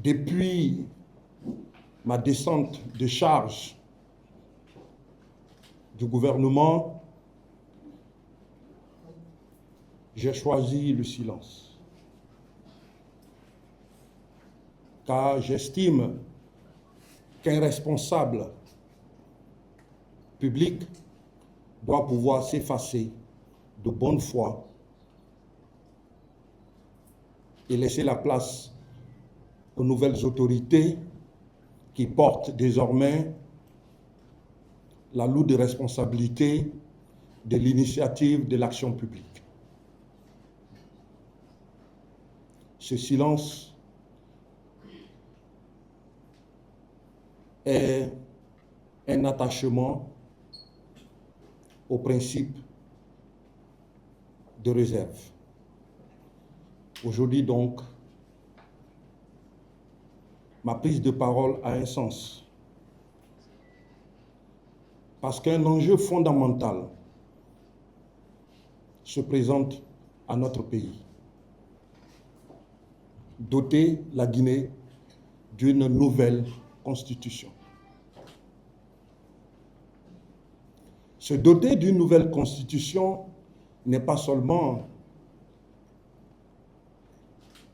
Depuis ma descente de charge du gouvernement, j'ai choisi le silence. Car j'estime qu'un responsable public doit pouvoir s'effacer de bonne foi et laisser la place aux nouvelles autorités qui portent désormais la lourde responsabilité de l'initiative de l'action publique. Ce silence est un attachement au principe de réserve. Aujourd'hui donc, ma prise de parole a un sens. Parce qu'un enjeu fondamental se présente à notre pays. Doter la Guinée d'une nouvelle constitution. Se doter d'une nouvelle constitution n'est pas seulement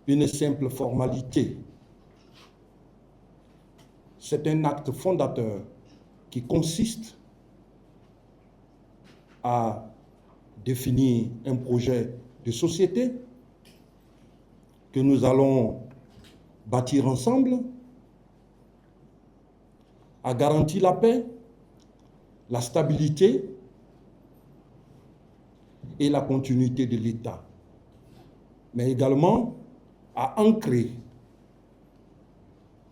une simple formalité. C'est un acte fondateur qui consiste à définir un projet de société que nous allons bâtir ensemble, à garantir la paix, la stabilité et la continuité de l'État, mais également à ancrer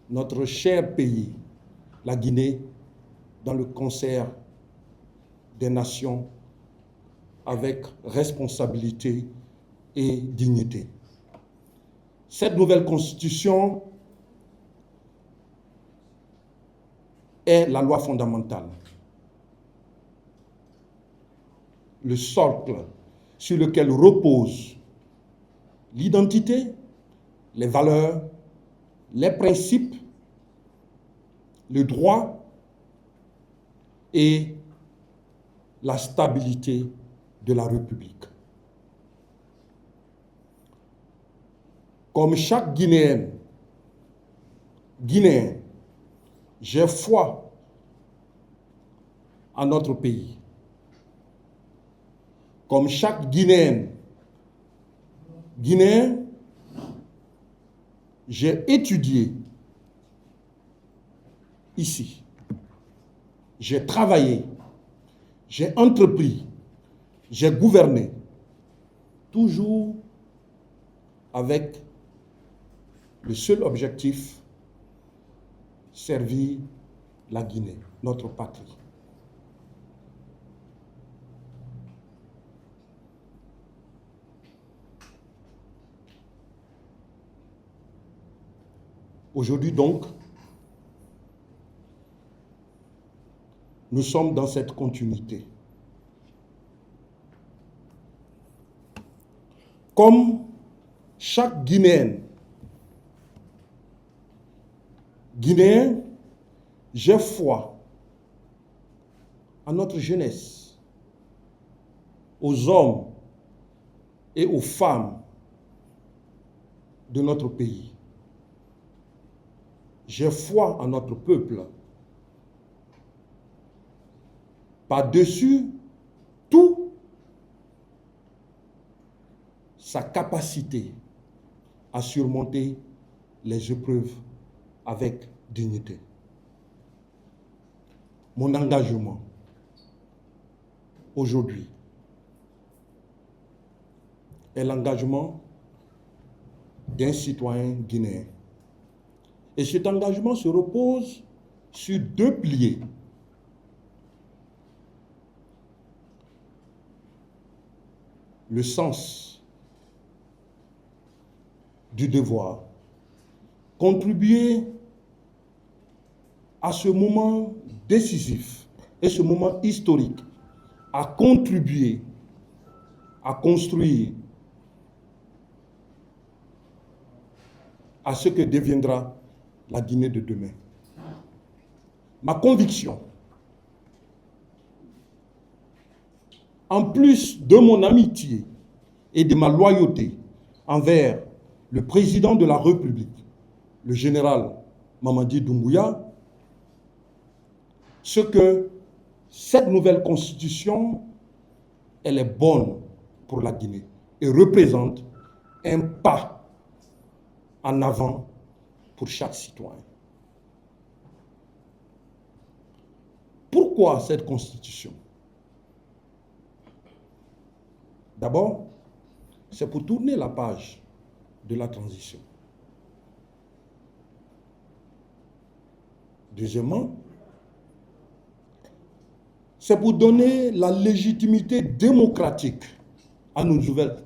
notre cher pays, la Guinée, dans le concert des nations avec responsabilité et dignité. Cette nouvelle constitution est la loi fondamentale, le socle sur lequel repose l'identité, les valeurs, les principes, le droit et la stabilité de la République. Comme chaque Guinéen, j'ai foi en notre pays. Comme chaque Guinéen, j'ai étudié ici. J'ai travaillé, j'ai entrepris, j'ai gouverné, toujours avec le seul objectif, servir la Guinée, notre patrie. Aujourd'hui donc, nous sommes dans cette continuité. Comme chaque Guinéen, j'ai foi à notre jeunesse, aux hommes et aux femmes de notre pays. J'ai foi en notre peuple. Par-dessus tout, sa capacité à surmonter les épreuves avec dignité. Mon engagement aujourd'hui est l'engagement d'un citoyen guinéen. Et cet engagement se repose sur deux piliers. Le sens du devoir, contribuer à ce moment décisif et ce moment historique, à contribuer, à construire à ce que deviendra la Guinée de demain. Ma conviction, en plus de mon amitié et de ma loyauté envers le président de la République, le général Mamadi Doumbouya, ce que cette nouvelle constitution, elle est bonne pour la Guinée et représente un pas en avant pour chaque citoyen. Pourquoi cette constitution? D'abord, c'est pour tourner la page de la transition. Deuxièmement, c'est pour donner la légitimité démocratique à nos nouvelles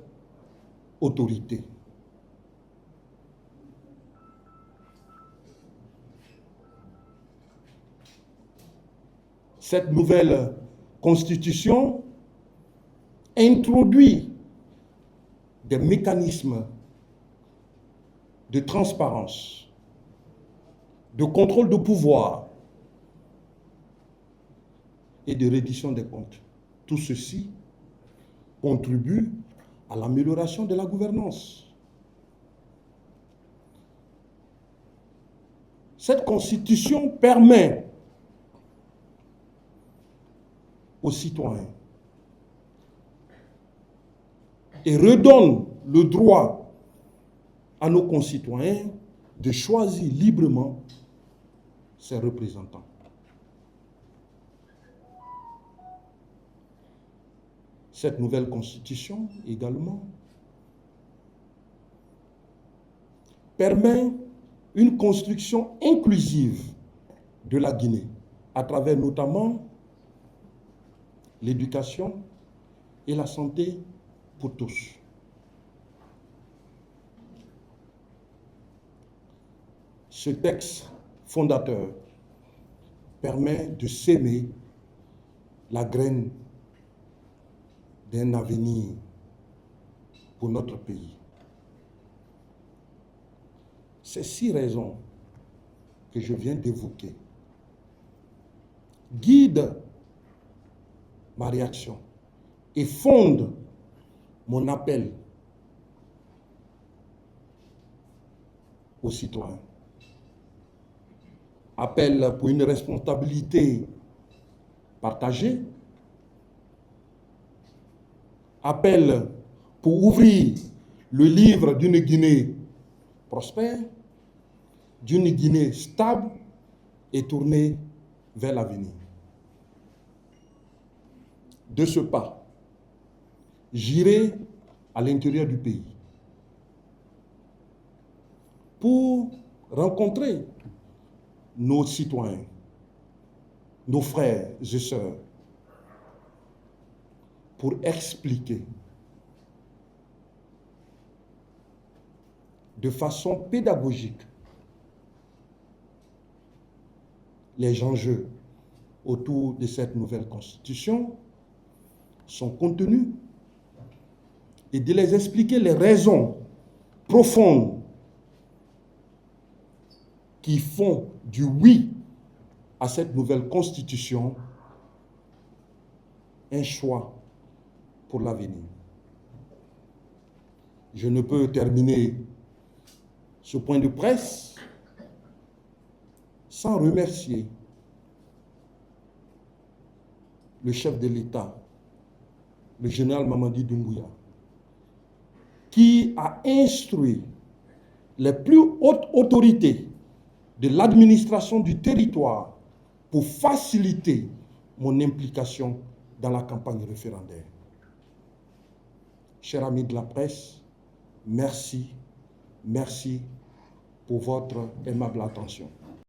autorités. Cette nouvelle constitution introduit des mécanismes de transparence, de contrôle de pouvoir et de reddition des comptes. Tout ceci contribue à l'amélioration de la gouvernance. Cette constitution permet aux citoyens et redonne le droit à nos concitoyens de choisir librement ses représentants. Cette nouvelle constitution également permet une construction inclusive de la Guinée à travers notamment l'éducation et la santé pour tous. Ce texte fondateur permet de s'aimer la graine d'un avenir pour notre pays. Ces 6 raisons que je viens d'évoquer guident ma réaction et fondent mon appel aux citoyens. Appel pour une responsabilité partagée, appel pour ouvrir le livre d'une Guinée prospère, d'une Guinée stable et tournée vers l'avenir. De ce pas, j'irai à l'intérieur du pays pour rencontrer nos citoyens, nos frères et sœurs, pour expliquer de façon pédagogique les enjeux autour de cette nouvelle constitution, son contenu, et de les expliquer les raisons profondes qui font du oui à cette nouvelle constitution un choix pour l'avenir. Je ne peux terminer ce point de presse sans remercier le chef de l'État, le général Mamadi Doumbouya, qui a instruit les plus hautes autorités de l'administration du territoire pour faciliter mon implication dans la campagne référendaire. Chers amis de la presse, merci pour votre aimable attention.